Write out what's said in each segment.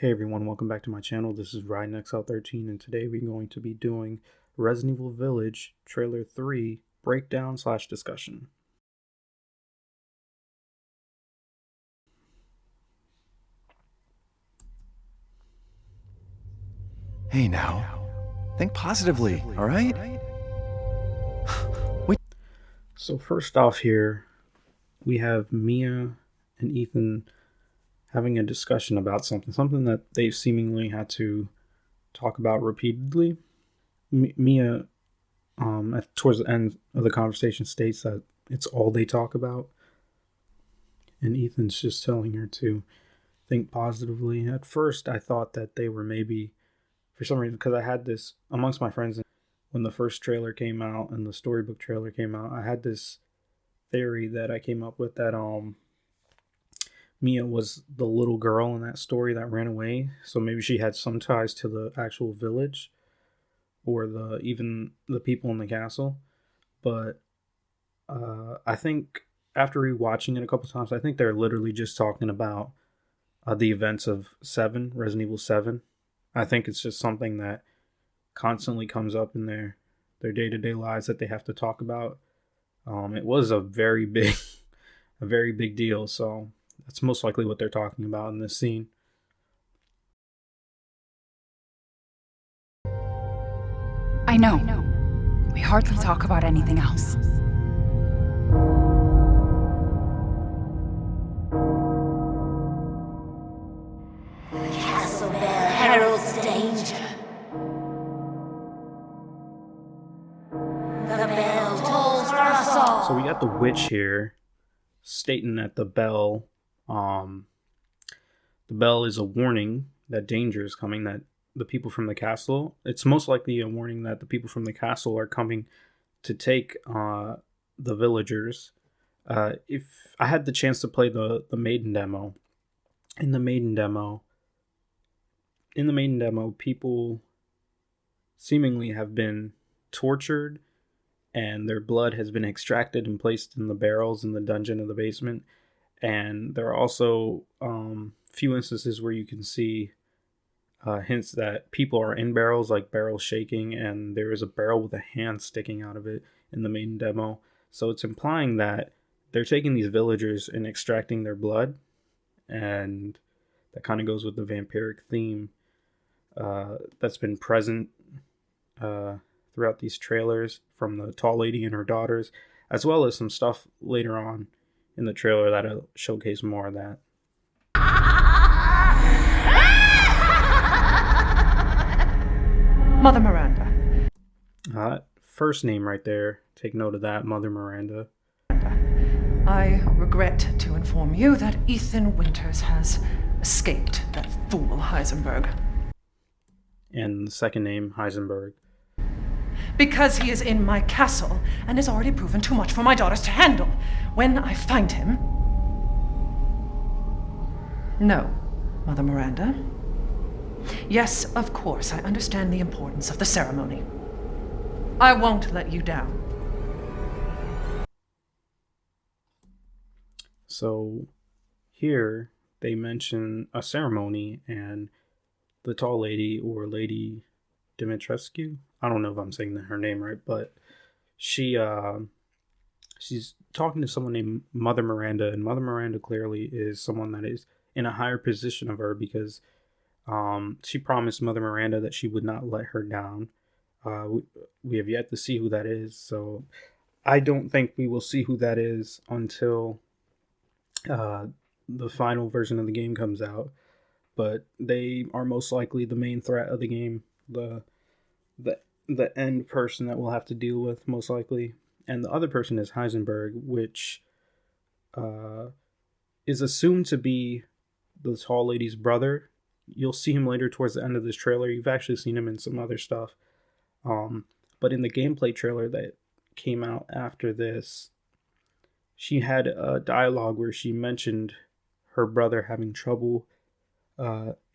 Hey everyone, welcome back to my channel. This is RidenXL13 and today we're going to be doing Resident Evil Village Trailer 3 breakdown / discussion. Hey now, think positively, alright? So first off here, we have Mia and Ethan having a discussion about something that they've seemingly had to talk about repeatedly. Mia, towards the end of the conversation, states that it's all they talk about, and Ethan's just telling her to think positively. At first, I thought that they were maybe, for some reason, because I had this amongst my friends when the first trailer came out and the storybook trailer came out, I had this theory that I came up with that Mia was the little girl in that story that ran away. So maybe she had some ties to the actual village or even the people in the castle. But I think after rewatching it a couple times, I think they're literally just talking about the events of Resident Evil 7. I think it's just something that constantly comes up in their day-to-day lives that they have to talk about. It was a very big a very big deal, so that's most likely what they're talking about in this scene. I know. We hardly talk about anything else. The castle bell heralds danger. The bell tolls for us all. So we got the witch here stating that the bell is a warning that danger is coming, that the people from the castle, it's most likely a warning that the people from the castle are coming to take the villagers. If I had the chance to play the maiden demo, in the maiden demo, people seemingly have been tortured and their blood has been extracted and placed in the barrels in the dungeon of the basement. And there are also few instances where you can see hints that people are in barrels, like barrels shaking, and there is a barrel with a hand sticking out of it in the main demo. So it's implying that they're taking these villagers and extracting their blood, and that kind of goes with the vampiric theme that's been present throughout these trailers from the tall lady and her daughters, as well as some stuff later on in the trailer that'll showcase more of that. Mother Miranda. First name right there. Take note of that, Mother Miranda. I regret to inform you that Ethan Winters has escaped that fool Heisenberg. And the second name, Heisenberg. Because he is in my castle and has already proven too much for my daughters to handle. When I find him... No, Mother Miranda. Yes, of course, I understand the importance of the ceremony. I won't let you down. So here they mention a ceremony, and the tall lady, or Lady Dimitrescu, I don't know if I'm saying her name right, but she's talking to someone named Mother Miranda, and Mother Miranda clearly is someone that is in a higher position of her, because she promised Mother Miranda that she would not let her down. We have yet to see who that is, so I don't think we will see who that is until the final version of the game comes out. But they are most likely the main threat of the game, the end person that we'll have to deal with, most likely. And the other person is Heisenberg, which is assumed to be the tall lady's brother. You'll see him later towards the end of this trailer. You've actually seen him in some other stuff. But in the gameplay trailer that came out after this, she had a dialogue where she mentioned her brother having trouble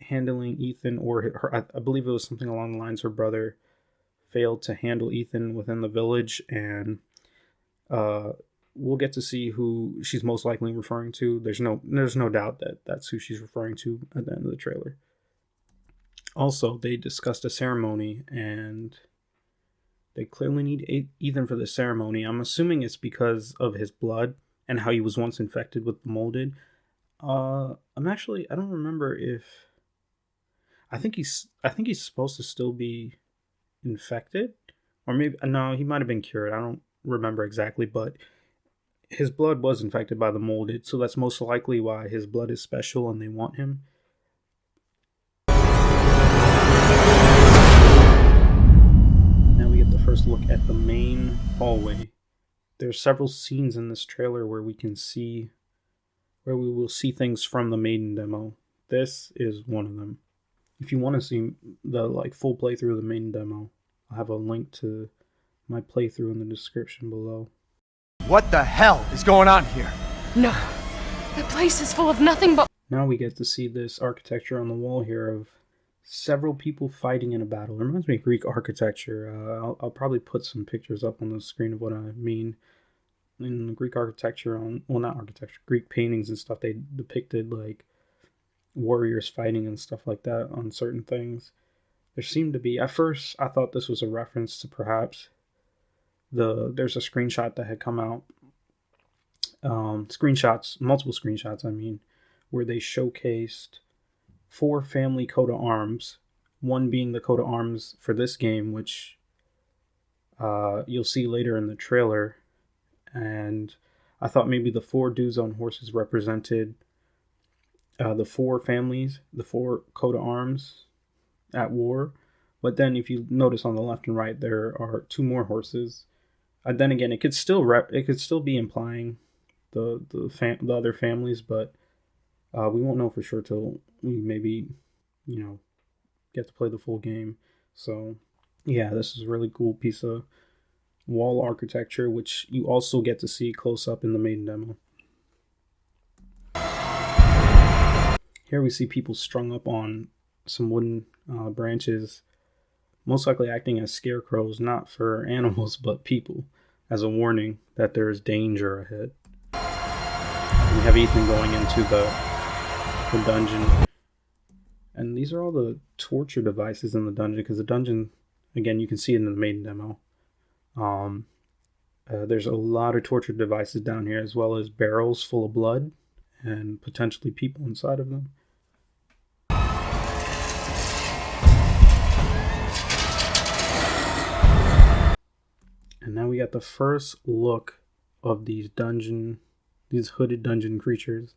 handling Ethan, or I believe it was something along the lines her brother failed to handle Ethan within the village, and we'll get to see who she's most likely referring to. There's no doubt that that's who she's referring to at the end of the trailer. Also, they discussed a ceremony, and they clearly need Ethan for the ceremony. I'm assuming it's because of his blood and how he was once infected with the molded. I don't remember if I think he's supposed to still be infected, or maybe no, he might have been cured. I don't remember exactly, but his blood was infected by the molded, so that's most likely why his blood is special and they want him. Now we get the first look at the main hallway. There's several scenes in this trailer where we will see things from the maiden demo. This is one of them. If you want to see the full playthrough of the maiden demo, I'll have a link to my playthrough in the description below. What the hell is going on here? No. The place is full of nothing but... Now we get to see this architecture on the wall here of several people fighting in a battle. It reminds me of Greek architecture. I'll probably put some pictures up on the screen of what I mean. In the Greek architecture, Greek paintings and stuff, they depicted warriors fighting and stuff like that on certain things. There seemed to be, at first I thought this was a reference to perhaps there's a screenshot that had come out, multiple screenshots I mean, where they showcased 4 family coat of arms, one being the coat of arms for this game, which you'll see later in the trailer. And I thought maybe the 4 dudes on horses represented the 4 families, the 4 coat of arms at war. But then if you notice on the left and right, there are 2 more horses. Then again, it could still be implying the other families, but we won't know for sure till we maybe get to play the full game. So yeah, this is a really cool piece of wall architecture, which you also get to see close up in the maiden demo. Here we see people strung up on some wooden branches, most likely acting as scarecrows, not for animals but people, as a warning that there is danger ahead. We have Ethan going into the dungeon, and these are all the torture devices in the dungeon, because the dungeon, again, you can see it in the maiden demo. There's a lot of torture devices down here, as well as barrels full of blood and potentially people inside of them. And now we got the first look of these hooded dungeon creatures.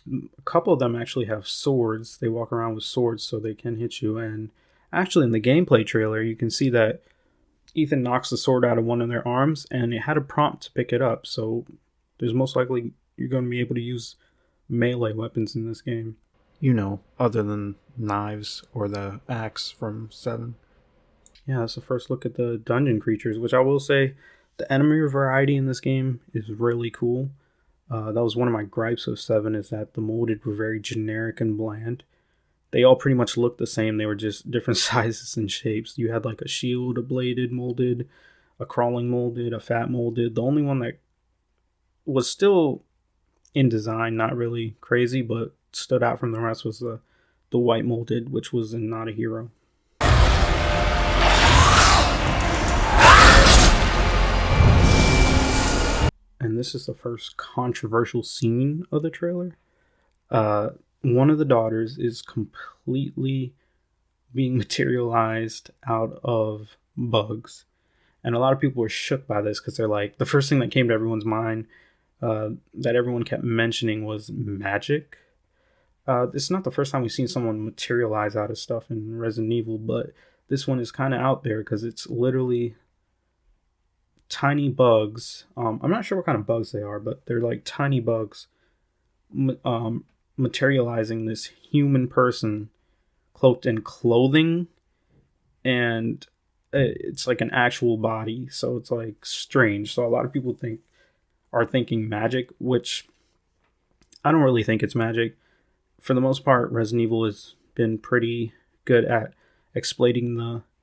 A couple of them actually have swords. They walk around with swords so they can hit you. And actually in the gameplay trailer, you can see that Ethan knocks the sword out of one of their arms, and it had a prompt to pick it up. So there's most likely you're going to be able to use melee weapons in this game. Other than knives or the axe from 7. Yeah, that's the first look at the dungeon creatures, which I will say the enemy variety in this game is really cool. That was one of my gripes of 7, is that the molded were very generic and bland. They all pretty much looked the same. They were just different sizes and shapes. You had a shield, a bladed molded, a crawling molded, a fat molded. The only one that was still in design, not really crazy, but stood out from the rest was the white molded, which was in Not a Hero. And this is the first controversial scene of the trailer. One of the daughters is completely being materialized out of bugs. And a lot of people were shook by this, because they're like, the first thing that came to everyone's mind that everyone kept mentioning was magic. It's not the first time we've seen someone materialize out of stuff in Resident Evil, but this one is kind of out there because it's literally tiny bugs. I'm not sure what kind of bugs they are, but they're tiny bugs materializing this human person cloaked in clothing, and it's an actual body, so it's strange. So a lot of people are thinking magic, which I don't really think it's magic. For the most part, Resident Evil has been pretty good at exploiting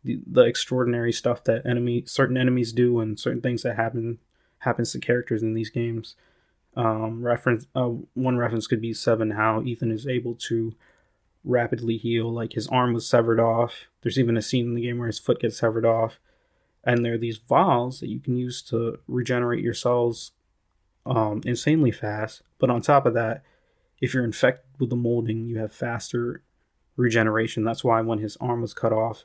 the extraordinary stuff that certain enemies do, and certain things that happens to characters in these games. One reference could be 7, how Ethan is able to rapidly heal. Like his arm was severed off. There's even a scene in the game where his foot gets severed off. And there are these vials that you can use to regenerate your cells insanely fast. But on top of that, if you're infected with the molding, you have faster regeneration. That's why when his arm was cut off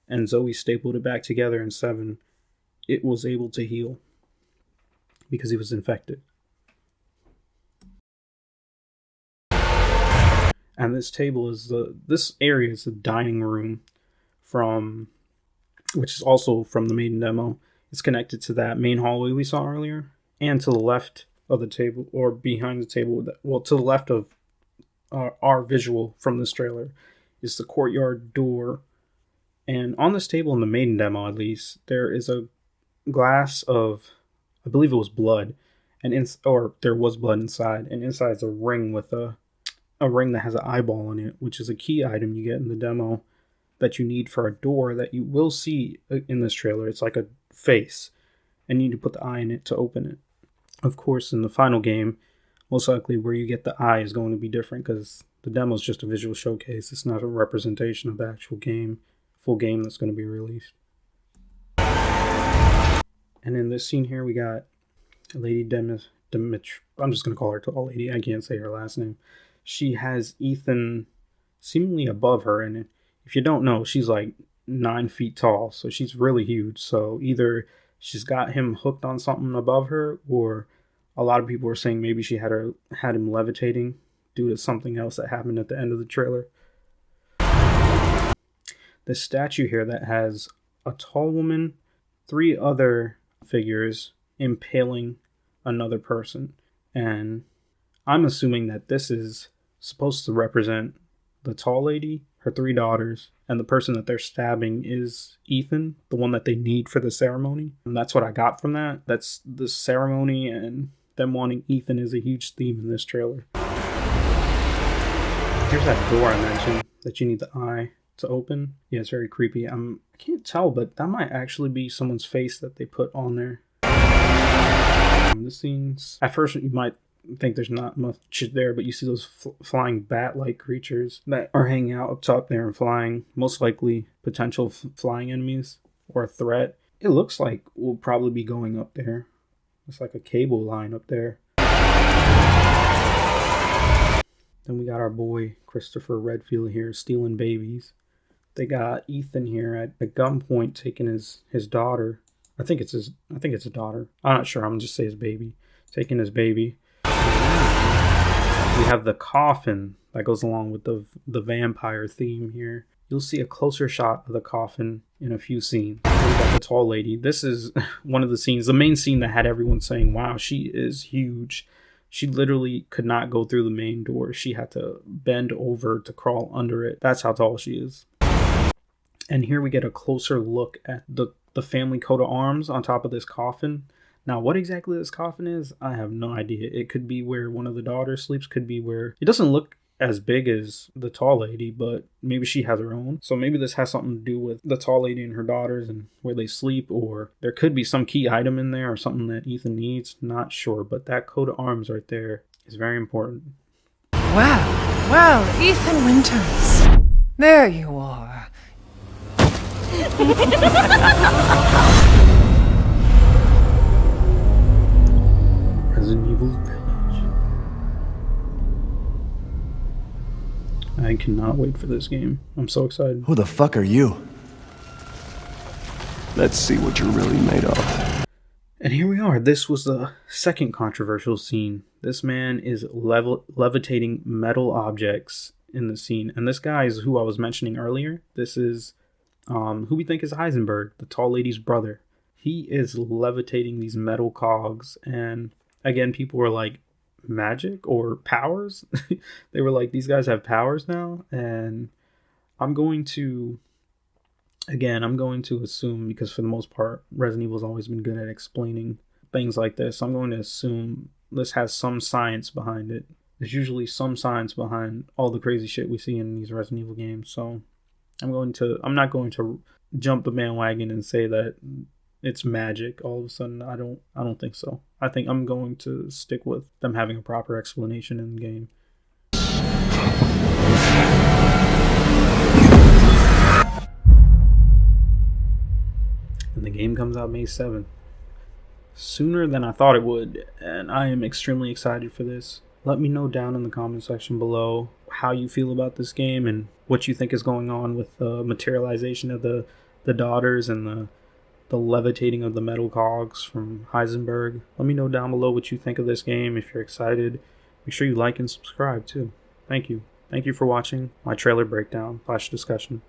and Zoe stapled it back together in 7, it was able to heal because he was infected. And this table is this area is the dining room which is also from the maiden demo. It's connected to that main hallway we saw earlier, and to the left of the table, or behind the table, to the left of our visual from this trailer is the courtyard door. And on this table in the maiden demo, at least, there is a glass of, I believe it was blood, or there was blood inside, and inside is a ring with a ring that has an eyeball in it, which is a key item you get in the demo that you need for a door that you will see in this trailer. It's like a face, and you need to put the eye in it to open it. Of course, in the final game, most likely where you get the eye is going to be different because the demo is just a visual showcase. It's not a representation of the actual game, full game that's going to be released. And in this scene here, we got Lady Dimitri. I'm just going to call her Tall Lady. I can't say her last name. She has Ethan seemingly above her, and if you don't know, she's like 9 feet tall, so she's really huge. So either she's got him hooked on something above her, or a lot of people are saying maybe she had him levitating due to something else that happened at the end of the trailer. This statue here that has a tall woman, 3 other figures impaling another person, and I'm assuming that this is supposed to represent the tall lady, her 3 daughters, and the person that they're stabbing is Ethan, the one that they need for the ceremony. And that's what I got from that. That's the ceremony, and them wanting Ethan is a huge theme in this trailer. Here's that door I mentioned that you need the eye to open. Yeah, it's very creepy. I can't tell, but that might actually be someone's face that they put on there. The scenes, at first you might think there's not much there, but you see those flying bat-like creatures that are hanging out up top there and flying, most likely potential flying enemies or a threat. It looks like we'll probably be going up there. It's like a cable line up there. Then we got our boy Christopher Redfield here stealing babies. They got Ethan here at gunpoint taking his daughter. I think it's a daughter. I'm not sure. I'm gonna just say his baby. Taking his baby. We have the coffin that goes along with the vampire theme here. You'll see a closer shot of the coffin in a few scenes. We got the tall lady. This is one of the scenes, the main scene that had everyone saying, wow, she is huge. She literally could not go through the main door. She had to bend over to crawl under it. That's how tall she is. And here we get a closer look at the family coat of arms on top of this coffin. Now, what exactly this coffin is, I have no idea. It could be where one of the daughters sleeps, could be where... It doesn't look as big as the tall lady, but maybe she has her own. So maybe this has something to do with the tall lady and her daughters and where they sleep, or there could be some key item in there or something that Ethan needs. Not sure, but that coat of arms right there is very important. Well, Ethan Winters. There you are. Resident Evil Village. I cannot wait for this game. I'm so excited. Who the fuck are you? Let's see what you're really made of. And here we are. This was the second controversial scene. This man is levitating metal objects in the scene. And this guy is who I was mentioning earlier. This is who we think is Heisenberg, the tall lady's brother. He is levitating these metal cogs, and again, people were like, magic or powers? They were like, these guys have powers now, and I'm going to assume, because for the most part, Resident Evil's always been good at explaining things like this. I'm going to assume this has some science behind it. There's usually some science behind all the crazy shit we see in these Resident Evil games, so I'm not going to jump the bandwagon and say that it's magic all of a sudden. I don't think so. I think I'm going to stick with them having a proper explanation in the game. game comes out May 7th. Sooner than I thought it would, and I am extremely excited for this. Let me know down in the comment section below how you feel about this game and what you think is going on with the materialization of the daughters and the levitating of the metal cogs from Heisenberg. Let me know down below what you think of this game. If you're excited, make sure you like and subscribe too. Thank you. Thank you for watching my trailer breakdown / discussion.